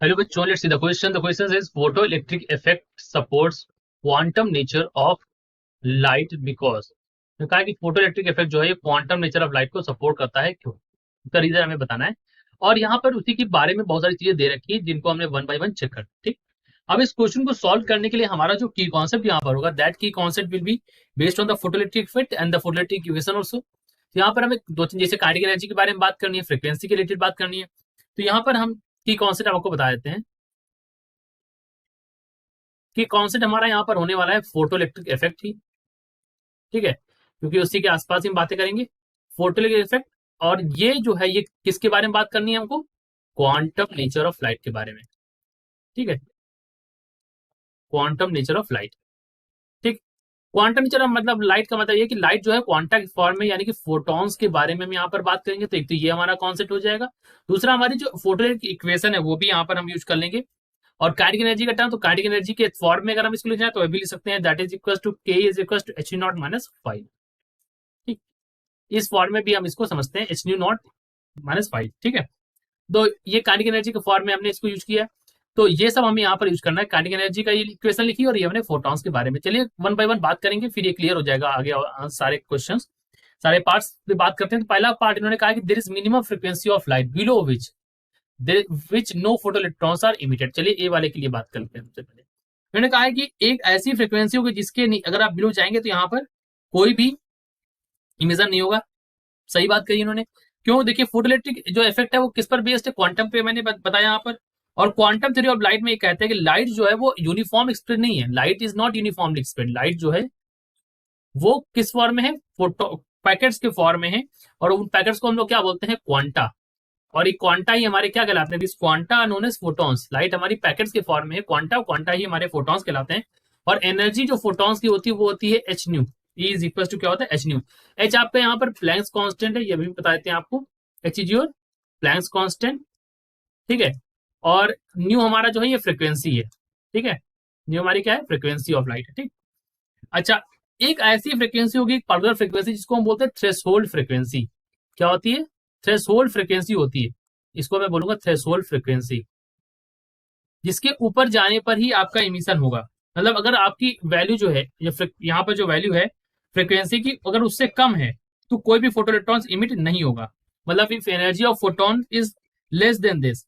Hello बच्चों, let's see the question. The question says photoelectric effect supports quantum nature of light because ने कहा कि photo electric effect जो है ये क्वांटम नेचर ऑफ लाइट को सपोर्ट करता है। क्यों? इसका रीजन हमें बताना है। और यहाँ पर उसी के बारे में बहुत सारी चीजें दे रखी है जिनको हमने वन बाय वन चेक कर। ठीक, अब इस क्वेश्चन को सॉल्व करने के लिए हमारा जो की कॉन्सेप्ट यहाँ पर होगा, दैट की concept will be based on the photo electric effect and the photo electric equation also. तो यहाँ पर हमें दो तीन जैसे काइनेटिक एनर्जी के बारे में बात करनी है, फ्रिक्वेंसी के रिलेटेड बात करनी है। तो यहाँ पर हम की कॉन्सेप्ट आपको बता देते हैं कि कॉन्सेप्ट हमारा यहाँ पर होने वाला है फोटो इलेक्ट्रिक इफेक्ट ही। ठीक है, क्योंकि उसी के आसपास ही हम बातें करेंगे, फोटो इलेक्ट्रिक इफेक्ट। और ये जो है ये किसके बारे में बात करनी है हमको? क्वांटम नेचर ऑफ लाइट के बारे में। ठीक है, क्वांटम नेचर ऑफ लाइट। ठीक, क्वांटम नेचर ऑफ मतलब लाइट का मतलब ये कि लाइट जो है क्वांटा के फॉर्म में यानी कि फोटॉन्स के बारे में हम यहाँ पर बात करेंगे। तो एक तो ये हमारा कॉन्सेप्ट हो जाएगा। दूसरा हमारी जो फोटो इक्वेशन है वो भी यहाँ पर हम यूज कर लेंगे। और काइनेटिक एनर्जी का टर्म, तो काइनेटिक एनर्जी के फॉर्म में अगर हम इसको लिख जाए तो भी लिख सकते हैं, that is equal to K is equal to H not minus 5। ठीक, इस फॉर्म में भी हम इसको समझते हैं, एच न्यू नॉट माइनस 5। ठीक है, तो ये काइनेटिक एनर्जी के फॉर्म में हमने इसको यूज किया। तो ये सब हमें यहाँ पर यूज करना है। काइनेटिक एनर्जी का ये इक्वेशन लिखी और ये हमने फोटॉन्स के बारे में। चलिए वन बाय वन बात करेंगे, फिर ये क्लियर हो जाएगा आगे सारे क्वेश्चन सारे पार्ट्स पे बात करते हैं। तो पहला पार्ट इन्होंने कहा कि there is minimum frequency of light below which no photo electrons are emitted. चलिए ए वाले के लिए बात करते हैं। सबसे पहले इन्होंने कहा है कि एक ऐसी फ्रीक्वेंसी होगी जिसके अगर आप बिलो जाएंगे तो यहाँ पर कोई भी इमिशन नहीं होगा। सही बात कही इन्होंने। क्यों? देखिए फोटो इलेक्ट्रिक जो इफेक्ट है वो किस पर बेस्ड है? क्वांटम पे मैंने बताया यहाँ पर। और क्वांटम थ्योरी ऑफ लाइट में ये कहते हैं कि लाइट जो है वो यूनिफॉर्म स्प्रेड नहीं है। Light is not uniformly spread. Light जो है वो किस फॉर्म में है? फोटो पैकेट्स के फॉर्म में है। और उन पैकेट्स को हम लोग क्या बोलते हैं? क्वांटा। और ये क्वांटा ही हमारे क्या कहलाते हैं? This quanta known as photons. Light हमारी पैकेट्स के फॉर्म में है, क्वांटा क्वांटा ही हमारे फोटॉन्स कहलाते हैं। और एनर्जी जो फोटॉन्स की होती है वो होती है H nu. E is equal to क्या होता है? H new. एच आपका यहाँ पर प्लैंक्स कांस्टेंट है, ये भी बता देते हैं आपको। H is your Planck's constant. ठीक है, और न्यू हमारा जो है ये फ्रीक्वेंसी है। ठीक है, न्यू हमारी क्या है? फ्रीक्वेंसी ऑफ लाइट है। ठीक, अच्छा, एक ऐसी फ्रीक्वेंसी होगी, एक पर्टिकुलर फ्रीक्वेंसी जिसको हम बोलते हैं थ्रेशोल्ड फ्रीक्वेंसी। क्या होती है? थ्रेशोल्ड फ्रीक्वेंसी होती है। इसको मैं बोलूंगा थ्रेशोल्ड फ्रीक्वेंसी, जिसके ऊपर जाने पर ही आपका इमिशन होगा। मतलब अगर आपकी वैल्यू जो है यहाँ पर जो वैल्यू है फ्रीक्वेंसी की, अगर उससे कम है तो कोई भी फोटो इलेक्ट्रॉन्स इमिट नहीं होगा। मतलब if energy of photon is less than this,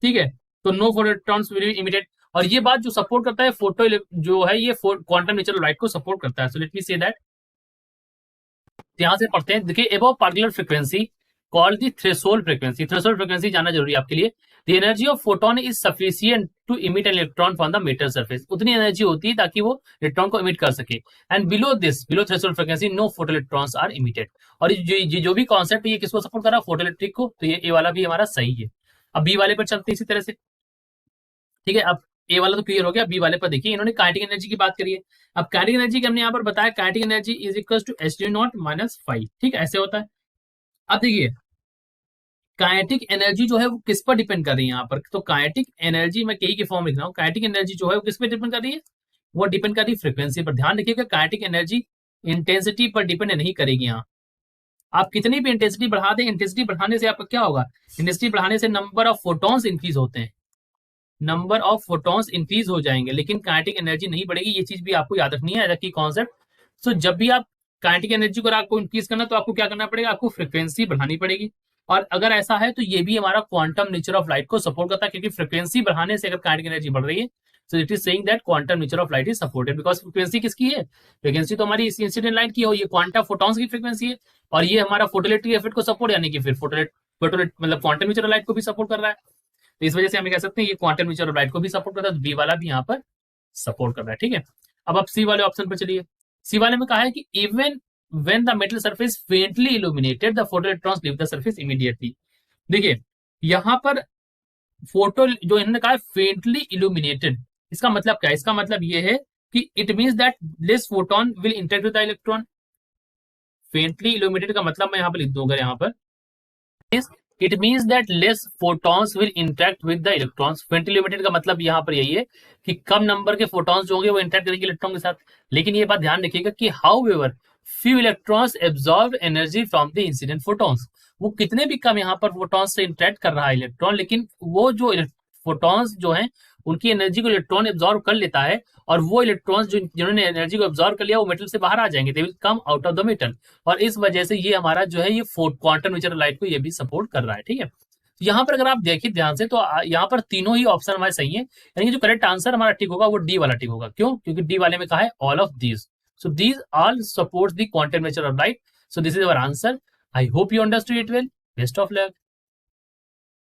ठीक है, तो no photo electrons will be emitted. और ये बात जो सपोर्ट करता है फोटो जो है ये क्वांटम नेचर ऑफ लाइट को सपोर्ट करता है। So let me say that, यहां से पढ़ते हैं। देखिए above particular frequency called the threshold frequency. Threshold frequency जानना जरूरी है आपके लिए। The energy of photon is sufficient to emit an electron from the metal surface. उतनी एनर्जी होती है ताकि वो इलेक्ट्रॉन को इमिट कर सके। And below this, below threshold frequency, no photo electrons are emitted. और जो भी कॉन्सेप्ट ये किसको सपोर्ट कर रहा है? फोटो इलेक्ट्रिक को। तो ये ए वाला भी हमारा सही है। अब बी वाले पर चलते हैं इसी तरह से। ठीक है, अब ए वाला तो क्लियर हो गया। बी वाले पर देखिए इन्होंने काइनेटिक एनर्जी की बात करी है। अब काइनेटिक एनर्जी की हमने यहाँ पर बताया, kinetic energy is equal to H D not minus 5। ठीक, ऐसे होता है। अब देखिए काइनेटिक एनर्जी जो है वो किस पर डिपेंड कर रही है यहाँ पर? तो काइनेटिक एनर्जी मैं के फॉर्म लिख रहा हूँ। काइनेटिक एनर्जी जो है वो किस पर डिपेंड कर रही है? वो डिपेंड कर रही है फ्रीक्वेंसी पर। ध्यान रखिएगा काइनेटिक एनर्जी इंटेंसिटी पर डिपेंड नहीं करेगी। यहाँ आप कितनी भी इंटेंसिटी बढ़ा दें, इंटेंसिटी बढ़ाने से आपका क्या होगा? इंटेंसिटी बढ़ाने से नंबर ऑफ फोटॉन्स इंक्रीज होते हैं, नंबर ऑफ फोटॉन्स इंक्रीज हो जाएंगे, लेकिन काइनेटिक एनर्जी नहीं बढ़ेगी। ये चीज भी आपको याद रखनी है, की कॉन्सेप्ट। सो जब भी आप काइनेटिक एनर्जी को आपको इंक्रीज करना तो आपको क्या करना पड़ेगा? आपको फ्रीक्वेंसी बढ़ानी पड़ेगी। और अगर ऐसा है तो ये भी हमारा क्वांटम नेचर ऑफ लाइट को सपोर्ट करता है, क्योंकि फ्रीक्वेंसी बढ़ाने से अगर काइनेटिक एनर्जी बढ़ रही है, so it is saying that quantum nature of light is supported. Because frequency किसकी है? फ्रीक्वेंसी तो हमारी इस इंसिडेंट लाइट की हो, ये क्वांटम फोटॉन्स की फ्रीक्वेंसी है। और ये हमारा फोटो इलेक्ट्रिक इफेक्ट को सपोर्ट, यानी कि फिर फोटो मतलब क्वांटम नेचर ऑफ लाइट को भी सपोर्ट कर रहा है। तो इस वजह से हम कह सकते हैं ये क्वांटम नेचर ऑफ लाइट को भी सपोर्ट करता है। तो बी वाला भी यहाँ पर सपोर्ट कर रहा है। ठीक है, अब आप सी वाले ऑप्शन पर चलिए। सी वाले में कहा है कि even when the metal surface faintly illuminated the photoelectrons leave the surface immediately। देखिए यहां पर फोटो जो इन्होंने कहा है फेंटली इल्यूमिनेटेड, इसका मतलब क्या है? इसका मतलब ये है कि it means that less photon will interact with the electron. Faintly illuminated का मतलब मैं यहां पर लिख दूंगा, यहां पर it means that less photons will interact with the electrons. Faintly illuminated का मतलब यहां पर यही है कि कम नंबर के फोटॉन्स जो होंगे वो इंटरेक्ट करेंगे इलेक्ट्रॉन के साथ। लेकिन ये बात ध्यान रखिएगा कि how ever few electrons absorb energy from the incident photons. वो कितने भी कम यहाँ पर फोटॉन्स से इंटरेक्ट कर रहा है इलेक्ट्रॉन, लेकिन वो जो फोटॉन्स जो हैं उनकी एनर्जी को इलेक्ट्रॉन एब्जॉर्व कर लेता है, और वो इलेक्ट्रॉन्स जो जिन्होंने एनर्जी को एब्जॉर्व कर लिया वो मेटल से बाहर आ जाएंगे, they will come out of the metal. और इस वजह से ये हमारा जो है ये क्वांटम नेचर ऑफ लाइट को ये भी सपोर्ट कर रहा है। ठीक है, यहाँ पर अगर आप देखिए ध्यान से तो यहाँ पर तीनों ही ऑप्शन हमारे सही है, यानी कि जो करेक्ट आंसर हमारा टिक होगा वो डी वाला टिक होगा। क्यों? क्योंकि डी वाले में कहा है all of these, so these all supports the quantum nature of light, so this is our answer. I hope you understood it well, best of luck.